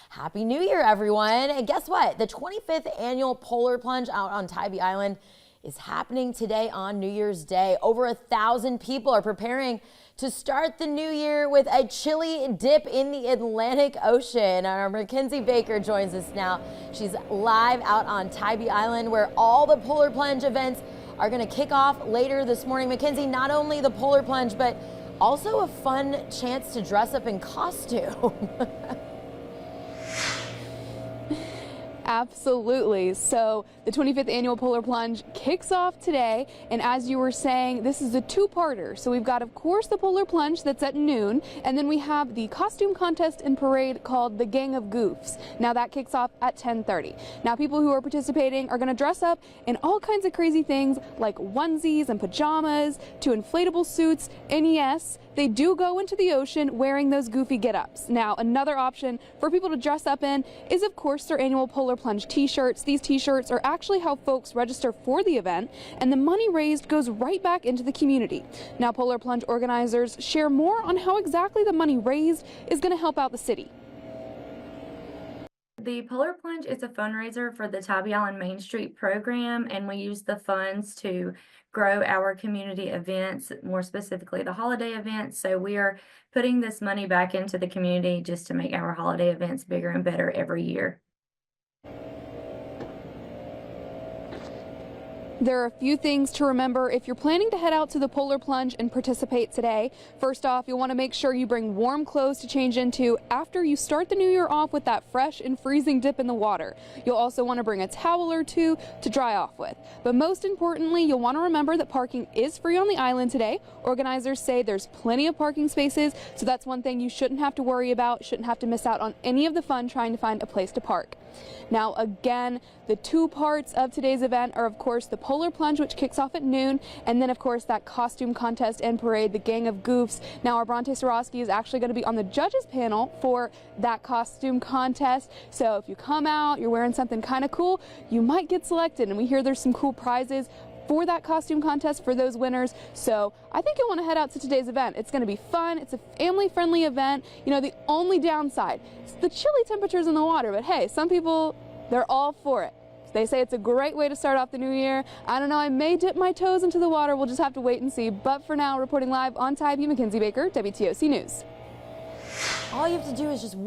Happy New Year, everyone. And guess what? The 25th annual Polar Plunge out on Tybee Island is happening today on New Year's Day. Over 1,000 people are preparing to start the new year with a chilly dip in the Atlantic Ocean. Our Mackenzie Baker joins us now. She's live out on Tybee Island where all the Polar Plunge events are going to kick off later this morning. Mackenzie, not only the Polar Plunge, but also a fun chance to dress up in costume. Absolutely. So the 25th annual Polar Plunge kicks off today, and as you were saying, this is a two-parter. So we've got, of course, the Polar Plunge that's at noon, and then we have the costume contest and parade called the Gang of Goofs. Now that kicks off at 10:30. Now people who are participating are going to dress up in all kinds of crazy things like onesies and pajamas to inflatable suits, and yes, they do go into the ocean wearing those goofy get-ups. Now, another option for people to dress up in is, of course, their annual Polar Plunge t-shirts. These t-shirts are actually how folks register for the event, and the money raised goes right back into the community. Now, Polar Plunge organizers share more on how exactly the money raised is going to help out the city. The Polar Plunge is a fundraiser for the Tybee Island Main Street program, and we use the funds to grow our community events, more specifically the holiday events. So we are putting this money back into the community just to make our holiday events bigger and better every year. There are a few things to remember if you're planning to head out to the Polar Plunge and participate today. First off, you'll want to make sure you bring warm clothes to change into after you start the new year off with that fresh and freezing dip in the water. You'll also want to bring a towel or two to dry off with. But most importantly, you'll want to remember that parking is free on the island today. Organizers say there's plenty of parking spaces, so that's one thing you shouldn't have to worry about, shouldn't have to miss out on any of the fun trying to find a place to park. Now again, the two parts of today's event are of course the Polar Plunge, which kicks off at noon, and then of course that costume contest and parade, the Gang of Goofs. Now our Bronte Sorosky is actually going to be on the judges panel for that costume contest, so if you come out, you're wearing something kind of cool, you might get selected, and we hear there's some cool prizes for that costume contest for those winners. So I think you'll want to head out to today's event. It's going to be fun. It's a family-friendly event. You know, the only downside is the chilly temperatures in the water, but hey, some people, they're all for it. They say it's a great way to start off the new year. I don't know, I may dip my toes into the water. We'll just have to wait and see. But for now, reporting live on Tybee, Mackenzie Baker, WTOC News. All you have to do is just